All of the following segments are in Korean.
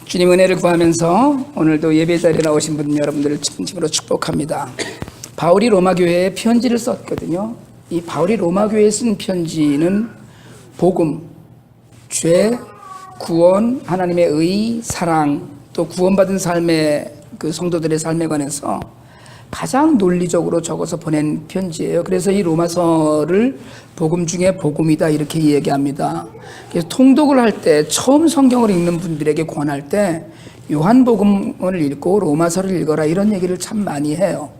주님 은혜를 구하면서 오늘도 예배 자리에 나오신 분 여러분들을 진심으로 축복합니다. 바울이 로마 교회에 편지를 썼거든요. 이 바울이 로마 교회에 쓴 편지는 복음, 죄, 구원, 하나님의 의, 사랑, 또 구원받은 삶의 그 성도들의 삶에 관해서 가장 논리적으로 적어서 보낸 편지예요. 그래서 이 로마서를 복음 중에 복음이다 이렇게 이야기합니다. 그래서 통독을 할 때 처음 성경을 읽는 분들에게 권할 때 요한복음을 읽고 로마서를 읽어라 이런 얘기를 참 많이 해요.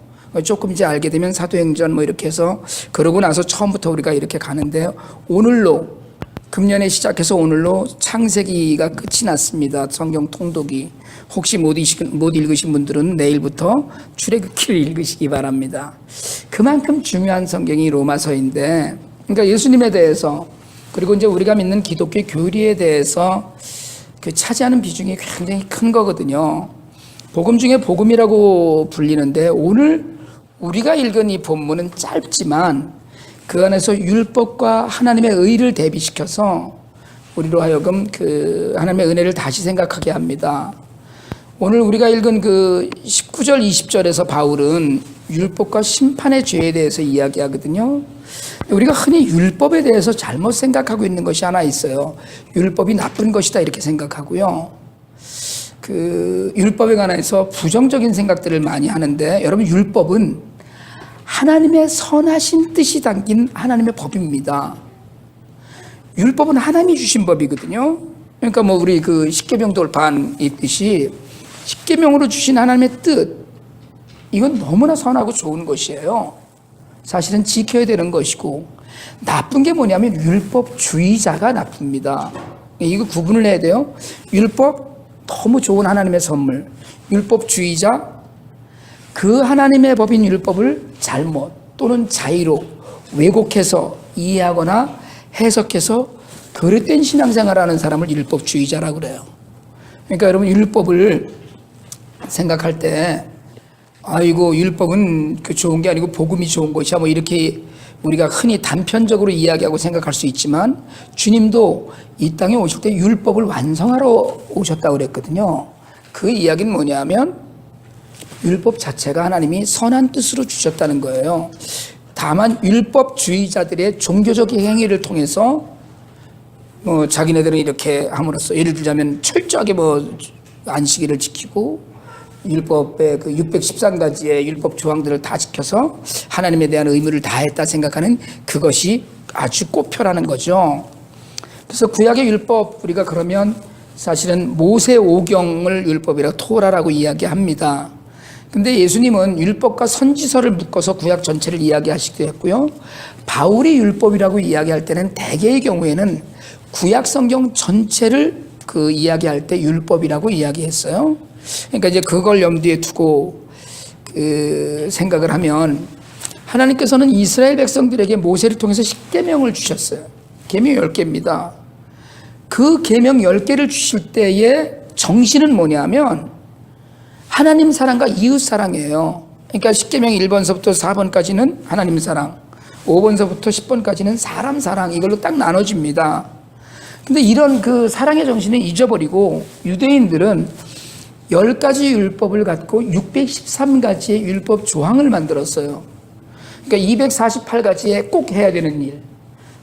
조금 이제 알게 되면 사도행전 뭐 이렇게 해서 그러고 나서 처음부터 우리가 이렇게 가는데요. 오늘로 금년에 시작해서 오늘로 창세기가 끝이 났습니다. 성경 통독이. 혹시 못 읽으신 분들은 내일부터 출애굽기를 읽으시기 바랍니다. 그만큼 중요한 성경이 로마서인데, 그러니까 예수님에 대해서 그리고 이제 우리가 믿는 기독교 교리에 대해서 그 차지하는 비중이 굉장히 큰 거거든요. 복음 중에 복음이라고 불리는데 오늘 우리가 읽은 이 본문은 짧지만 그 안에서 율법과 하나님의 의를 대비시켜서 우리로 하여금 그 하나님의 은혜를 다시 생각하게 합니다. 오늘 우리가 읽은 그 19절 20절에서 바울은 율법과 심판의 죄에 대해서 이야기하거든요. 우리가 흔히 율법에 대해서 잘못 생각하고 있는 것이 하나 있어요. 율법이 나쁜 것이다 이렇게 생각하고요. 그 율법에 관해서 부정적인 생각들을 많이 하는데 여러분 율법은 하나님의 선하신 뜻이 담긴 하나님의 법입니다. 율법은 하나님이 주신 법이거든요. 그러니까 뭐 우리 그 십계명 돌판 있듯이 십계명으로 주신 하나님의 뜻, 이건 너무나 선하고 좋은 것이에요. 사실은 지켜야 되는 것이고, 나쁜 게 뭐냐면 율법주의자가 나쁩니다. 이거 구분을 해야 돼요. 율법 너무 좋은 하나님의 선물, 율법주의자, 그 하나님의 법인 율법을 잘못 또는 자의로 왜곡해서 이해하거나 해석해서 그릇된 신앙생활하는 사람을 율법주의자라고 그래요. 그러니까 여러분 율법을 생각할 때 아이고 율법은 그 좋은 게 아니고 복음이 좋은 것이야 뭐 이렇게 우리가 흔히 단편적으로 이야기하고 생각할 수 있지만 주님도 이 땅에 오실 때 율법을 완성하러 오셨다고 그랬거든요. 그 이야기는 뭐냐면 율법 자체가 하나님이 선한 뜻으로 주셨다는 거예요. 다만 율법주의자들의 종교적인 행위를 통해서 뭐 자기네들은 이렇게 함으로써 예를 들자면 철저하게 뭐 안식일을 지키고 율법의 그 613가지의 율법 조항들을 다 지켜서 하나님에 대한 의무를 다했다 생각하는 그것이 아주 꼽혀라는 거죠. 그래서 구약의 율법 우리가 그러면 사실은 모세 오경을 율법이라고 토라라고 이야기합니다. 근데 예수님은 율법과 선지서를 묶어서 구약 전체를 이야기하시기도 했고요. 바울이 율법이라고 이야기할 때는 대개의 경우에는 구약 성경 전체를 그 이야기할 때 율법이라고 이야기했어요. 그러니까 이제 그걸 염두에 두고 그 생각을 하면 하나님께서는 이스라엘 백성들에게 모세를 통해서 십계명을 주셨어요. 계명 10개입니다. 그 계명 10개를 주실 때의 정신은 뭐냐면 하나님 사랑과 이웃 사랑이에요. 그러니까 십계명 1번서부터 4번까지는 하나님 사랑, 5번서부터 10번까지는 사람 사랑, 이걸로 딱 나눠집니다. 근데 이런 그 사랑의 정신을 잊어버리고 유대인들은 10가지 율법을 갖고 613가지의 율법 조항을 만들었어요. 그러니까 248가지의 꼭 해야 되는 일,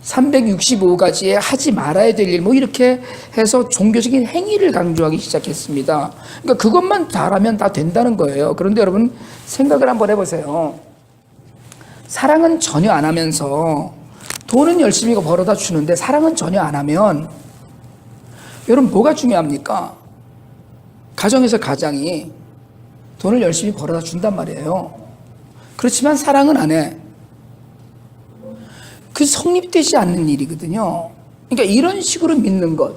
365가지의 하지 말아야 될 일, 뭐 이렇게 해서 종교적인 행위를 강조하기 시작했습니다. 그러니까 그것만 잘하면 다 된다는 거예요. 그런데 여러분 생각을 한번 해보세요. 사랑은 전혀 안 하면서 돈은 열심히 벌어다 주는데 사랑은 전혀 안 하면 여러분 뭐가 중요합니까? 가정에서 가장이 돈을 열심히 벌어다 준단 말이에요. 그렇지만 사랑은 안 해. 그 성립되지 않는 일이거든요. 그러니까 이런 식으로 믿는 것,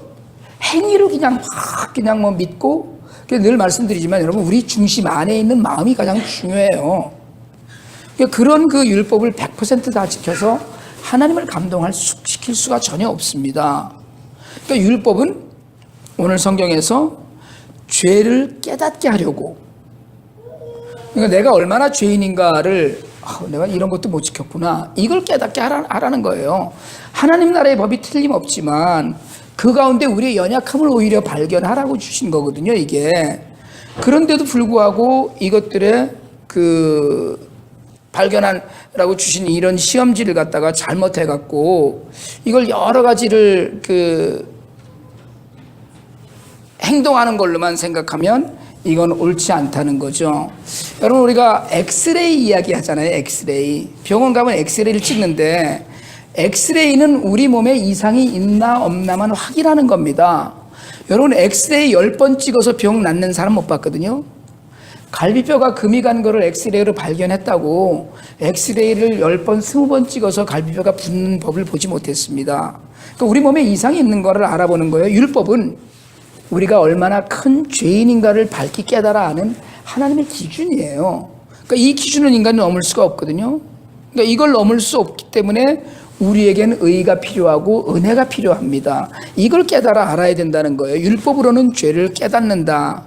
행위로 그냥 뭐 믿고, 늘 말씀드리지만 여러분 우리 중심 안에 있는 마음이 가장 중요해요. 그러니까 그런 그 율법을 100% 다 지켜서 하나님을 감동시킬 수가 전혀 없습니다. 그러니까 율법은 오늘 성경에서 죄를 깨닫게 하려고, 그러니까 내가 얼마나 죄인인가를 내가 이런 것도 못 지켰구나, 이걸 깨닫게 하라는 거예요. 하나님 나라의 법이 틀림없지만 그 가운데 우리의 연약함을 오히려 발견하라고 주신 거거든요, 이게. 그런데도 불구하고 이것들의 발견하라고 주신 이런 시험지를 갖다가 잘못해갖고 이걸 여러 가지를 행동하는 걸로만 생각하면 이건 옳지 않다는 거죠. 여러분, 우리가 엑스레이 이야기 하잖아요. 엑스레이. 병원 가면 엑스레이를 찍는데 엑스레이는 우리 몸에 이상이 있나 없나만 확인하는 겁니다. 여러분, 엑스레이 10번 찍어서 병 낫는 사람 못 봤거든요. 갈비뼈가 금이 간 거를 엑스레이로 발견했다고 엑스레이를 10번, 20번 찍어서 갈비뼈가 붙는 법을 보지 못했습니다. 그러니까 우리 몸에 이상이 있는 거를 알아보는 거예요. 율법은 우리가 얼마나 큰 죄인인가를 밝히 깨달아 아는 하나님의 기준이에요. 그러니까 이 기준은 인간이 넘을 수가 없거든요. 그러니까 이걸 넘을 수 없기 때문에 우리에겐 의가 필요하고 은혜가 필요합니다. 이걸 깨달아 알아야 된다는 거예요. 율법으로는 죄를 깨닫는다.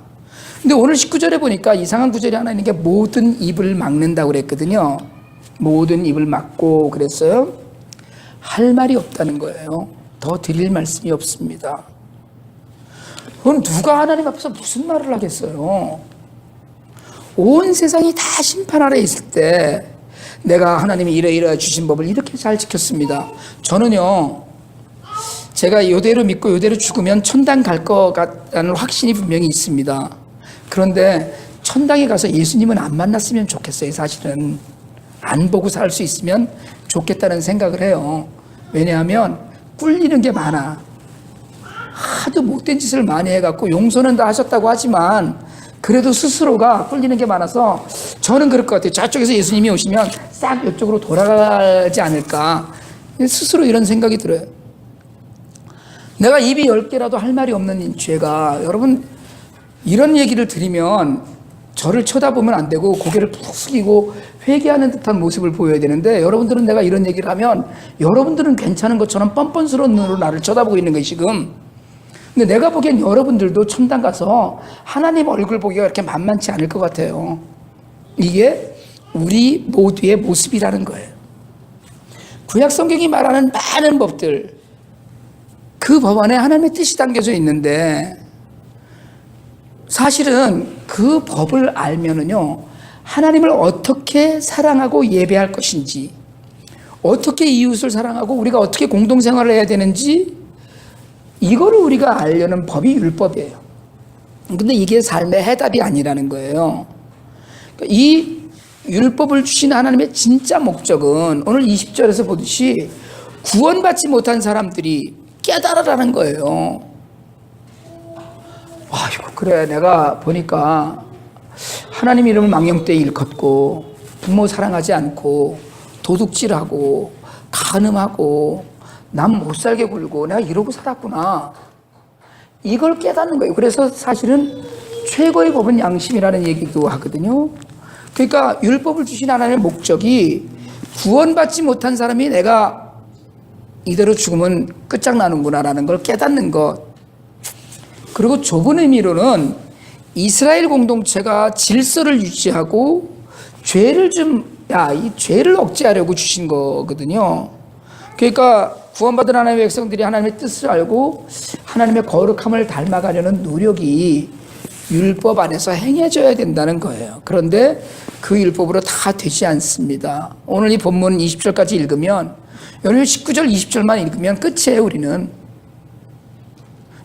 근데 오늘 19절에 보니까 이상한 구절이 하나 있는 게 모든 입을 막는다고 그랬거든요. 모든 입을 막고 그랬어요. 할 말이 없다는 거예요. 더 드릴 말씀이 없습니다. 그럼 누가 하나님 앞에서 무슨 말을 하겠어요? 온 세상이 다 심판 아래 있을 때 내가 하나님이 이러이러 주신 법을 이렇게 잘 지켰습니다. 저는요, 제가 이대로 믿고 이대로 죽으면 천당 갈 것 같다는 확신이 분명히 있습니다. 그런데 천당에 가서 예수님은 안 만났으면 좋겠어요. 사실은 안 보고 살 수 있으면 좋겠다는 생각을 해요. 왜냐하면 꿀리는 게 많아. 하도 못된 짓을 많이 해갖고 용서는 다 하셨다고 하지만 그래도 스스로가 꿀리는 게 많아서 저는 그럴 것 같아요. 저쪽에서 예수님이 오시면 싹 이쪽으로 돌아가지 않을까, 스스로 이런 생각이 들어요. 내가 입이 10개라도 할 말이 없는 죄가, 여러분 이런 얘기를 드리면 저를 쳐다보면 안 되고 고개를 푹 숙이고 회개하는 듯한 모습을 보여야 되는데, 여러분들은 내가 이런 얘기를 하면 여러분들은 괜찮은 것처럼 뻔뻔스러운 눈으로 나를 쳐다보고 있는 거예요 지금. 근데 내가 보기엔 여러분들도 천당 가서 하나님 얼굴 보기가 그렇게 만만치 않을 것 같아요. 이게 우리 모두의 모습이라는 거예요. 구약 성경이 말하는 많은 법들, 그 법 안에 하나님의 뜻이 담겨져 있는데 사실은 그 법을 알면은요, 하나님을 어떻게 사랑하고 예배할 것인지, 어떻게 이웃을 사랑하고 우리가 어떻게 공동생활을 해야 되는지, 이거를 우리가 알려는 법이 율법이에요. 근데 이게 삶의 해답이 아니라는 거예요. 이 율법을 주신 하나님의 진짜 목적은 오늘 20절에서 보듯이 구원받지 못한 사람들이 깨달으라는 거예요. 아이고, 그래, 내가 보니까 하나님 이름을 망령되이 일컫고 부모 사랑하지 않고 도둑질하고 간음하고 남 못 살게 굴고 내가 이러고 살았구나, 이걸 깨닫는 거예요. 그래서 사실은 최고의 법은 양심이라는 얘기도 하거든요. 그러니까 율법을 주신 하나님의 목적이 구원받지 못한 사람이 내가 이대로 죽으면 끝장나는구나라는 걸 깨닫는 것. 그리고 좁은 의미로는 이스라엘 공동체가 질서를 유지하고 죄를 이 죄를 억제하려고 주신 거거든요. 그러니까 구원받은 하나님의 백성들이 하나님의 뜻을 알고 하나님의 거룩함을 닮아가려는 노력이 율법 안에서 행해져야 된다는 거예요. 그런데 그 율법으로 다 되지 않습니다. 오늘 이 본문 20절까지 읽으면, 오늘 19절 20절만 읽으면 끝이에요. 우리는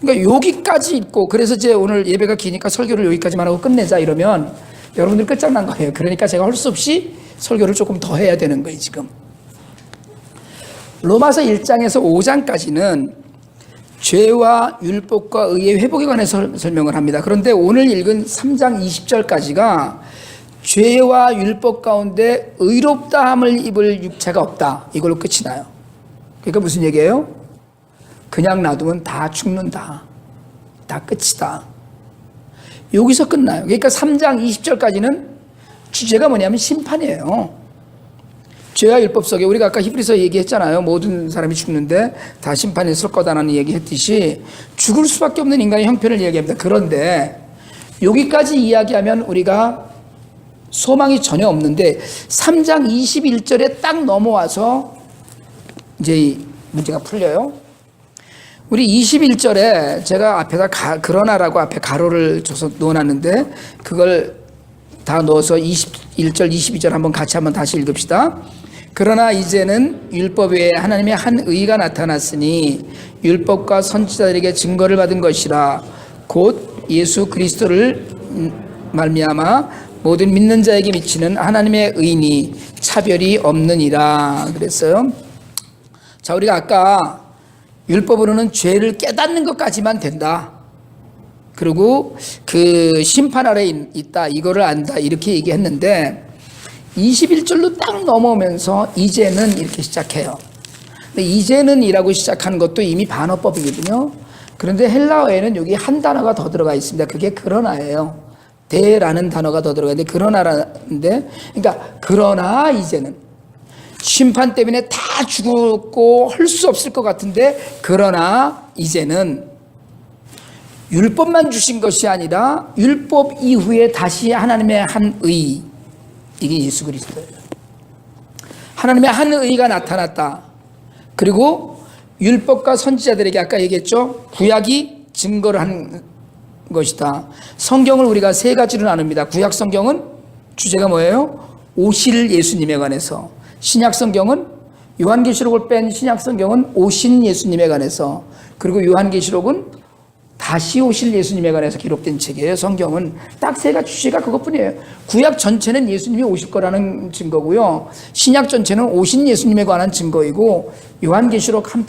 그러니까 여기까지 읽고, 그래서 이제 오늘 예배가 기니까 설교를 여기까지만 하고 끝내자 이러면 여러분들 끝장난 거예요. 그러니까 제가 할 수 없이 설교를 조금 더 해야 되는 거예요 지금. 로마서 1장에서 5장까지는 죄와 율법과 의의 회복에 관해서 설명을 합니다. 그런데 오늘 읽은 3장 20절까지가 죄와 율법 가운데 의롭다함을 입을 육체가 없다, 이걸로 끝이 나요. 그러니까 무슨 얘기예요? 그냥 놔두면 다 죽는다, 다 끝이다, 여기서 끝나요. 그러니까 3장 20절까지는 주제가 뭐냐면 심판이에요. 죄와 율법 속에, 우리가 아까 히브리서 얘기했잖아요. 모든 사람이 죽는데 다 심판이 있을 거다라는 얘기했듯이 죽을 수밖에 없는 인간의 형편을 얘기합니다. 그런데 여기까지 이야기하면 우리가 소망이 전혀 없는데 3장 21절에 딱 넘어와서 이제 이 문제가 풀려요. 우리 21절에 제가 앞에다 그러나라고 앞에 가로를 줘서 넣어놨는데 그걸 다 넣어서 21절, 22절 한번 같이 한번 다시 읽읍시다. 그러나 이제는 율법 외에 하나님의 한 의가 나타났으니 율법과 선지자들에게 증거를 받은 것이라 곧 예수 그리스도를 말미암아 모든 믿는 자에게 미치는 하나님의 의니 차별이 없느니라 그랬어요. 자, 우리가 아까 율법으로는 죄를 깨닫는 것까지만 된다. 그리고 그 심판 아래 있다. 이거를 안다. 이렇게 얘기했는데 21절로 딱 넘어오면서 이제는 이렇게 시작해요. 근데 이제는 이라고 시작하는 것도 이미 반어법이거든요. 그런데 헬라어에는 여기 한 단어가 더 들어가 있습니다. 그게 그러나예요. 대라는 단어가 더 들어가 있는데 그러나라는데 그러니까 그러나 이제는 심판 때문에 다 죽었고 할 수 없을 것 같은데 그러나 이제는 율법만 주신 것이 아니라 율법 이후에 다시 하나님의 한 의, 이게 예수 그리스도예요. 하나님의 한 의가 나타났다. 그리고 율법과 선지자들에게 아까 얘기했죠. 구약이 증거를 한 것이다. 성경을 우리가 세 가지로 나눕니다. 구약 성경은 주제가 뭐예요? 오실 예수님에 관해서. 신약 성경은 요한계시록을 뺀 신약 성경은 오신 예수님에 관해서. 그리고 요한계시록은 다시 오실 예수님에 관해서 기록된 책이에요. 성경은 딱 세 가지 주제가 그것뿐이에요. 구약 전체는 예수님이 오실 거라는 증거고요. 신약 전체는 오신 예수님에 관한 증거이고 요한계시록 한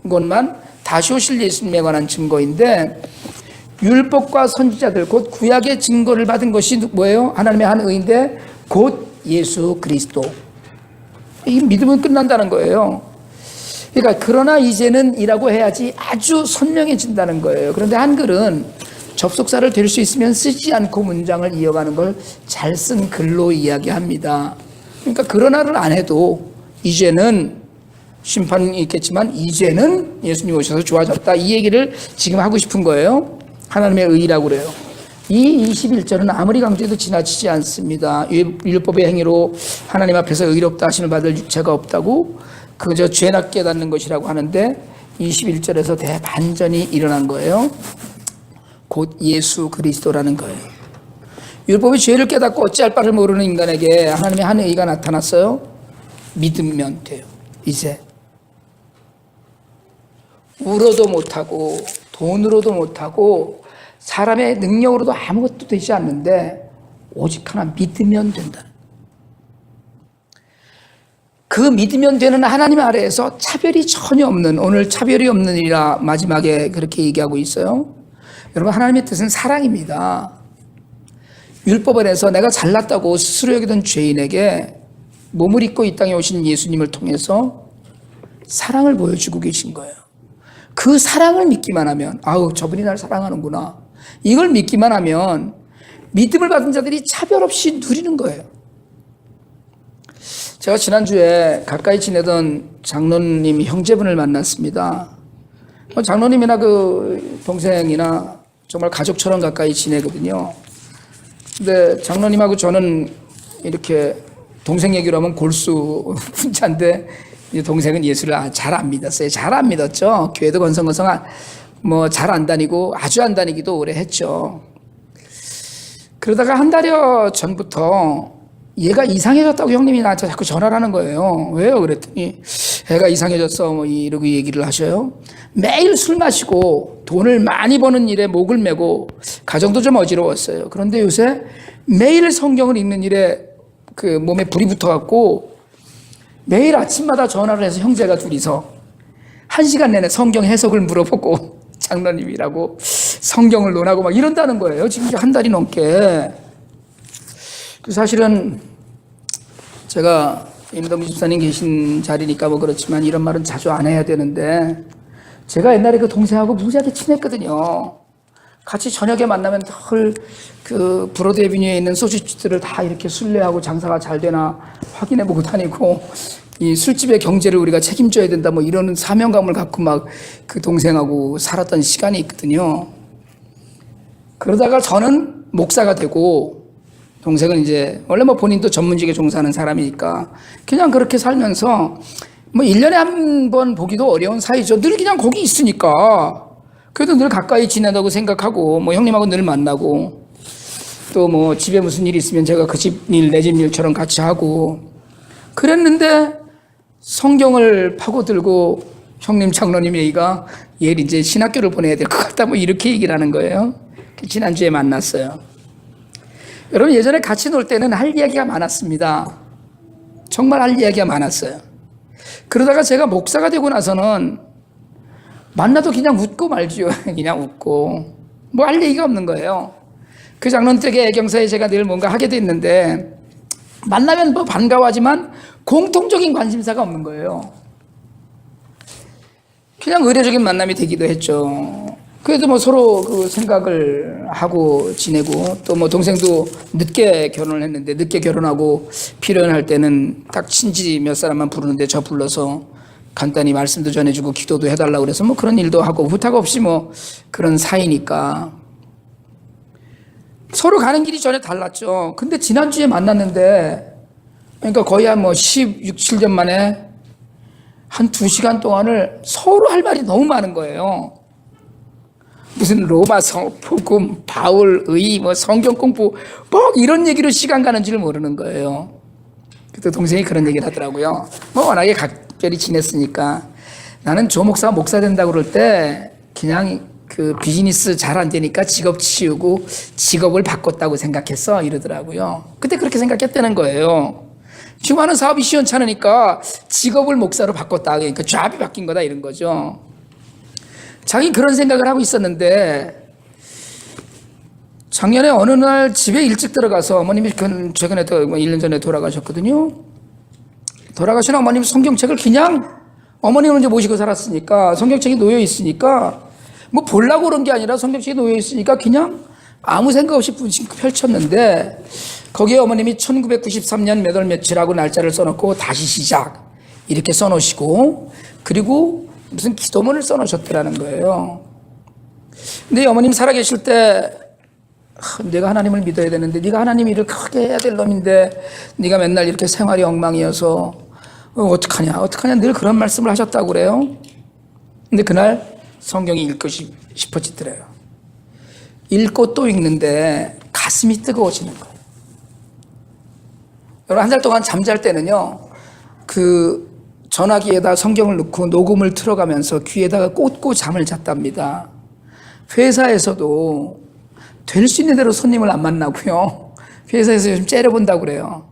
것만 다시 오실 예수님에 관한 증거인데 율법과 선지자들 곧 구약의 증거를 받은 것이 뭐예요? 하나님의 한 의인데 곧 예수 그리스도. 이 믿음은 끝난다는 거예요. 그러니까 그러나 이제는 이라고 해야지 아주 선명해진다는 거예요. 그런데 한글은 접속사를 될 수 있으면 쓰지 않고 문장을 이어가는 걸 잘 쓴 글로 이야기합니다. 그러니까 그러나를 안 해도 이제는 심판이 있겠지만 이제는 예수님 오셔서 좋아졌다. 이 얘기를 지금 하고 싶은 거예요. 하나님의 의라고 그래요. 이 21절은 아무리 강조해도 지나치지 않습니다. 율법의 행위로 하나님 앞에서 의롭다 하심을 받을 육체가 없다고 그저 죄나 깨닫는 것이라고 하는데 21절에서 대반전이 일어난 거예요. 곧 예수 그리스도라는 거예요. 율법이 죄를 깨닫고 어찌할 바를 모르는 인간에게 하나님의 한 의가 나타났어요. 믿으면 돼요. 이제 울어도 못하고 돈으로도 못하고 사람의 능력으로도 아무것도 되지 않는데 오직 하나 믿으면 된다. 그 믿으면 되는 하나님 아래에서 차별이 전혀 없는, 오늘 차별이 없는 일이라 마지막에 그렇게 얘기하고 있어요. 여러분, 하나님의 뜻은 사랑입니다. 율법 안에서 내가 잘났다고 스스로 여기던 죄인에게 몸을 입고 이 땅에 오신 예수님을 통해서 사랑을 보여주고 계신 거예요. 그 사랑을 믿기만 하면 아우 저분이 날 사랑하는구나. 이걸 믿기만 하면 믿음을 받은 자들이 차별 없이 누리는 거예요. 제가 지난주에 가까이 지내던 장로님 형제분을 만났습니다. 장로님이나 그 동생이나 정말 가족처럼 가까이 지내거든요. 근데 장로님하고 저는 이렇게 동생 얘기로 하면 골수 분자인데 동생은 예수를 잘 안 믿었어요. 잘 안 믿었죠. 교회도 건성건성 뭐 잘 안 다니고 아주 안 다니기도 오래 했죠. 그러다가 한 달여 전부터 얘가 이상해졌다고 형님이 나한테 자꾸 전화를 하는 거예요. 왜요? 그랬더니 애가 이상해졌어 뭐 이러고 얘기를 하셔요. 매일 술 마시고 돈을 많이 버는 일에 목을 메고 가정도 좀 어지러웠어요. 그런데 요새 매일 성경을 읽는 일에 그 몸에 불이 붙어갖고 매일 아침마다 전화를 해서 형제가 둘이서 1시간 내내 성경 해석을 물어보고 장로님이라고 성경을 논하고 막 이런다는 거예요. 지금 한 달이 넘게. 사실은 제가 임동기 집사님 계신 자리니까 뭐 그렇지만 이런 말은 자주 안 해야 되는데 제가 옛날에 그 동생하고 무지하게 친했거든요. 같이 저녁에 만나면 늘 그 브로드 에비뉴에 있는 소주집들을 다 이렇게 순례하고 장사가 잘 되나 확인해보고 다니고 이 술집의 경제를 우리가 책임져야 된다 뭐 이런 사명감을 갖고 막 그 동생하고 살았던 시간이 있거든요. 그러다가 저는 목사가 되고 동생은 이제 원래 뭐 본인도 전문직에 종사하는 사람이니까 그냥 그렇게 살면서 뭐 1년에 한 번 보기도 어려운 사이죠. 늘 그냥 거기 있으니까. 그래도 늘 가까이 지낸다고 생각하고, 뭐 형님하고 늘 만나고, 또 뭐 집에 무슨 일이 있으면 제가 그 집 일, 내 집 일처럼 같이 하고, 그랬는데 성경을 파고들고 형님 장로님 얘기가 얘를 이제 신학교를 보내야 될 것 같다, 뭐 이렇게 얘기를 하는 거예요. 지난주에 만났어요. 여러분, 예전에 같이 놀 때는 할 이야기가 많았습니다. 정말 할 이야기가 많았어요. 그러다가 제가 목사가 되고 나서는 만나도 그냥 웃고 말지요. 그냥 웃고 뭐 할 얘기가 없는 거예요. 그 장로님 댁의 애경사에 제가 늘 뭔가 하게 됐는데 만나면 뭐 반가워하지만 공통적인 관심사가 없는 거예요. 그냥 의례적인 만남이 되기도 했죠. 그래도 뭐 서로 그 생각을 하고 지내고, 또 뭐 동생도 늦게 결혼을 했는데 늦게 결혼하고 필요할 때는 딱 친지 몇 사람만 부르는데 저 불러서 간단히 말씀도 전해주고 기도도 해달라고 그래서 뭐 그런 일도 하고, 부탁 없이 뭐 그런 사이니까 서로 가는 길이 전혀 달랐죠. 근데 지난주에 만났는데, 그러니까 거의 한 뭐 16, 17년 만에 한 2시간 동안을 서로 할 말이 너무 많은 거예요. 무슨 로마서, 복음, 바울, 의, 뭐 성경 공부, 뭐 이런 얘기로 시간 가는 줄 모르는 거예요. 그때 동생이 그런 얘기를 하더라고요. 뭐 워낙에 각별히 지냈으니까 나는 조 목사가 목사 된다고 그럴 때 그냥 그 비즈니스 잘 안 되니까 직업 치우고 직업을 바꿨다고 생각했어, 이러더라고요. 그때 그렇게 생각했다는 거예요. 지금 하는 사업이 시원찮으니까 직업을 목사로 바꿨다, 그러니까 잡이 바뀐 거다, 이런 거죠. 자기 그런 생각을 하고 있었는데 작년에 어느 날 집에 일찍 들어가서, 어머님이 최근에 1년 전에 돌아가셨거든요. 돌아가신 어머님 성경책을 그냥, 어머님은 이제 모시고 살았으니까 성경책이 놓여 있으니까 뭐 보려고 그런 게 아니라 성경책이 놓여 있으니까 그냥 아무 생각 없이 펼쳤는데, 거기에 어머님이 1993년 몇 월 며칠하고 날짜를 써놓고 다시 시작 이렇게 써놓으시고, 그리고 무슨 기도문을 써놓으셨더라는 거예요. 근데 어머님 살아계실 때 내가 하나님을 믿어야 되는데, 네가 하나님 일을 크게 해야 될 놈인데 네가 맨날 이렇게 생활이 엉망이어서 어떡하냐 늘 그런 말씀을 하셨다고 그래요. 근데 그날 성경이 읽고 싶어지더래요. 읽고 또 읽는데 가슴이 뜨거워지는 거예요. 여러분, 한 달 동안 잠잘 때는요, 그 전화기에다 성경을 넣고 녹음을 틀어가면서 귀에다가 꽂고 잠을 잤답니다. 회사에서도 될 수 있는 대로 손님을 안 만나고요. 회사에서 요즘 째려본다고 그래요.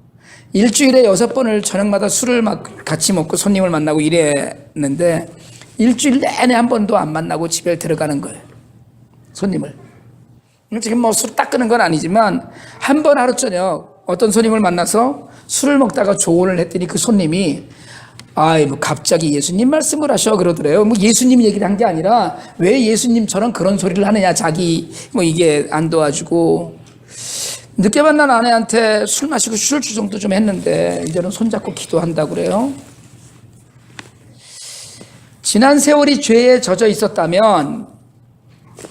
일주일에 6번을 저녁마다 술을 같이 먹고 손님을 만나고 이랬는데 일주일 내내 한 번도 안 만나고 집에 들어가는 거예요, 손님을. 지금 뭐 술 딱 끄는 건 아니지만 한 번 하루 저녁 어떤 손님을 만나서 술을 먹다가 조언을 했더니 그 손님이 뭐 갑자기 예수님 말씀을 하셔 그러더래요. 뭐 예수님 얘기를 한 게 아니라 왜 예수님처럼 그런 소리를 하느냐, 자기 뭐 이게 안 도와주고. 늦게 만난 아내한테 술 마시고 술 주정도 좀 했는데 이제는 손잡고 기도한다고 그래요. 지난 세월이 죄에 젖어 있었다면,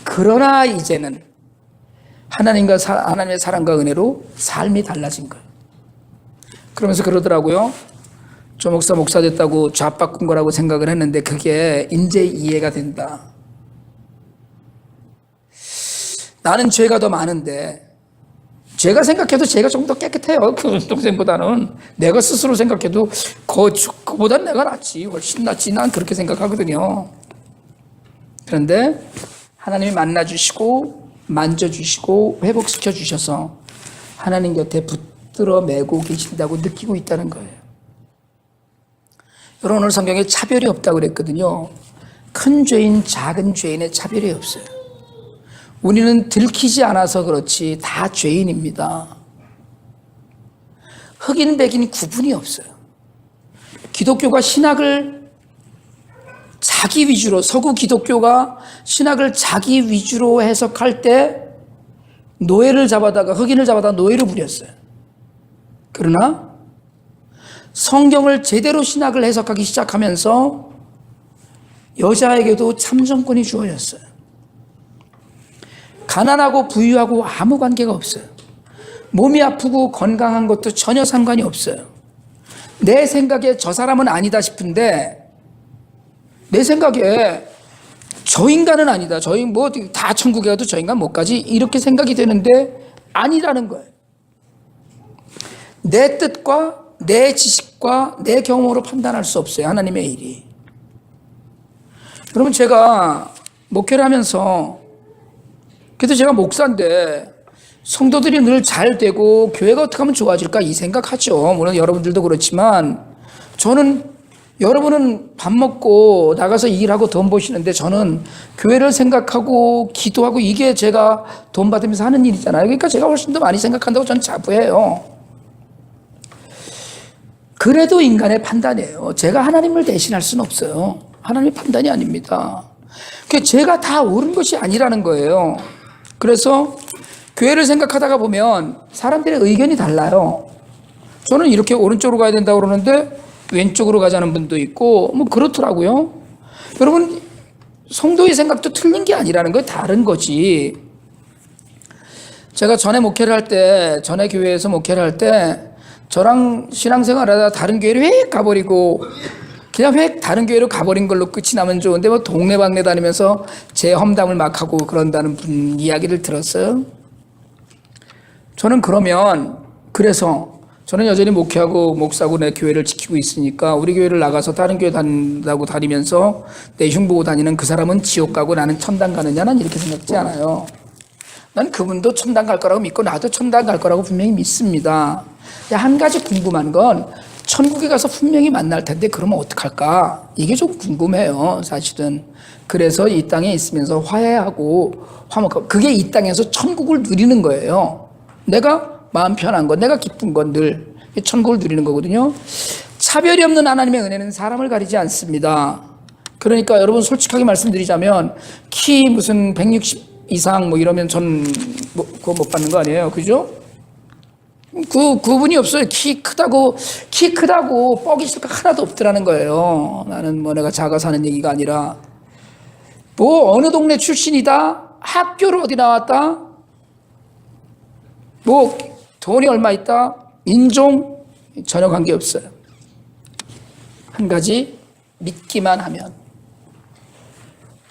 그러나 이제는 하나님의 사랑과 은혜로 삶이 달라진 거예요. 그러면서 그러더라고요. 조 목사 됐다고 잡 바꾼 거라고 생각을 했는데 그게 이제 이해가 된다. 나는 죄가 더 많은데, 제가 생각해도 제가 좀 더 깨끗해요, 그 동생보다는. 내가 스스로 생각해도 그보단 내가 낫지, 훨씬 낫지, 난 그렇게 생각하거든요. 그런데 하나님이 만나주시고 만져주시고 회복시켜 주셔서 하나님 곁에 붙들어 매고 계신다고 느끼고 있다는 거예요. 여러분, 오늘 성경에 차별이 없다고 그랬거든요. 큰 죄인 작은 죄인의 차별이 없어요. 우리는 들키지 않아서 그렇지 다 죄인입니다. 흑인 백인 구분이 없어요. 기독교가 신학을 자기 위주로, 서구 기독교가 신학을 자기 위주로 해석할 때 노예를 잡아다가, 흑인을 잡아다가 노예로 부렸어요. 그러나 성경을 제대로 신학을 해석하기 시작하면서 여자에게도 참정권이 주어졌어요. 가난하고 부유하고 아무 관계가 없어요. 몸이 아프고 건강한 것도 전혀 상관이 없어요. 내 생각에 저 사람은 아니다 싶은데 내 생각에 저 인간은 아니다. 저희 뭐 다 천국에 가도 저 인간 못 가지. 이렇게 생각이 되는데 아니라는 거예요. 내 뜻과 내 지식과 내 경험으로 판단할 수 없어요. 하나님의 일이. 여러분 제가 목회를 하면서 그래도 제가 목사인데 성도들이 늘 잘 되고 교회가 어떻게 하면 좋아질까 이 생각하죠. 물론 여러분들도 그렇지만 저는 여러분은 밥 먹고 나가서 일하고 돈 버시는데 저는 교회를 생각하고 기도하고 이게 제가 돈 받으면서 하는 일이잖아요. 그러니까 제가 훨씬 더 많이 생각한다고 저는 자부해요. 그래도 인간의 판단이에요. 제가 하나님을 대신할 수는 없어요. 하나님의 판단이 아닙니다. 제가 다 옳은 것이 아니라는 거예요. 그래서 교회를 생각하다가 보면 사람들의 의견이 달라요. 저는 이렇게 오른쪽으로 가야 된다고 그러는데 왼쪽으로 가자는 분도 있고 뭐 그렇더라고요. 여러분 성도의 생각도 틀린 게 아니라는 거예요. 다른 거지. 제가 전에 목회를 할 때 전에 교회에서 목회를 할 때 저랑 신앙생활하다 다른 교회로 휙 가버리고 그냥 휙 다른 교회로 가버린 걸로 끝이 나면 좋은데 뭐 동네방네 다니면서 제 험담을 막 하고 그런다는 분 이야기를 들었어요. 저는 그러면 그래서 저는 여전히 목회하고 목사고 내 교회를 지키고 있으니까 우리 교회를 나가서 다른 교회 다닌다고 다니면서 내 흉보고 다니는 그 사람은 지옥 가고 나는 천당 가느냐 난 이렇게 생각지 않아요. 난 그분도 천당 갈 거라고 믿고 나도 천당 갈 거라고 분명히 믿습니다. 한 가지 궁금한 건 천국에 가서 분명히 만날 텐데 그러면 어떡할까? 이게 좀 궁금해요 사실은. 그래서 이 땅에 있으면서 화해하고 화목하고 그게 이 땅에서 천국을 누리는 거예요. 내가 마음 편한 것, 내가 기쁜 건 늘 천국을 누리는 거거든요. 차별이 없는 하나님의 은혜는 사람을 가리지 않습니다. 그러니까 여러분 솔직하게 말씀드리자면 키 무슨 160 이상 뭐 이러면 전 그거 못 받는 거 아니에요, 그죠? 그분이 없어요. 키 크다고 뻑이 있을 거 하나도 없더라는 거예요. 나는 뭐 내가 작아서 하는 얘기가 아니라 뭐 어느 동네 출신이다, 학교를 어디 나왔다, 뭐 돈이 얼마 있다, 인종 전혀 관계없어요. 한 가지 믿기만 하면.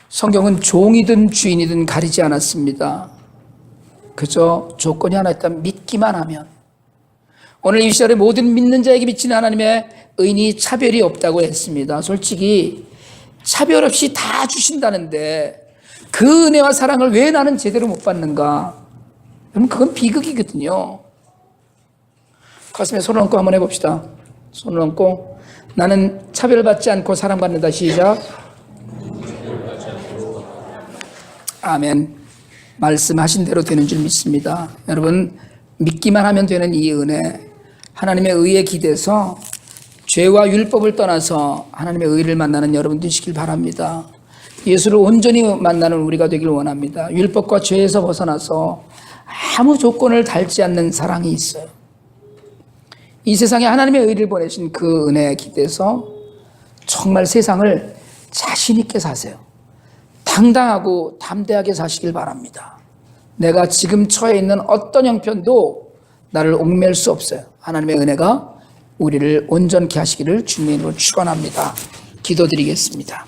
성경은 종이든 주인이든 가리지 않았습니다. 그저 조건이 하나 있다면 믿기만 하면. 오늘 이 시절에 모든 믿는 자에게 미치는 하나님의 의인이 차별이 없다고 했습니다. 솔직히 차별 없이 다 주신다는데 그 은혜와 사랑을 왜 나는 제대로 못 받는가? 그럼 그건 비극이거든요. 가슴에 손을 얹고 한번 해봅시다. 손을 얹고 나는 차별받지 않고 사랑받는다. 시작. 아멘. 말씀하신 대로 되는 줄 믿습니다. 여러분 믿기만 하면 되는 이 은혜, 하나님의 의에 기대서 죄와 율법을 떠나서 하나님의 의를 만나는 여러분 되시길 바랍니다. 예수를 온전히 만나는 우리가 되길 원합니다. 율법과 죄에서 벗어나서 아무 조건을 달지 않는 사랑이 있어요. 이 세상에 하나님의 의를 보내신 그 은혜에 기대서 정말 세상을 자신 있게 사세요. 당당하고 담대하게 사시길 바랍니다. 내가 지금 처해 있는 어떤 형편도 나를 옥매일 수 없어요. 하나님의 은혜가 우리를 온전케 하시기를 주님으로 축원합니다. 기도드리겠습니다.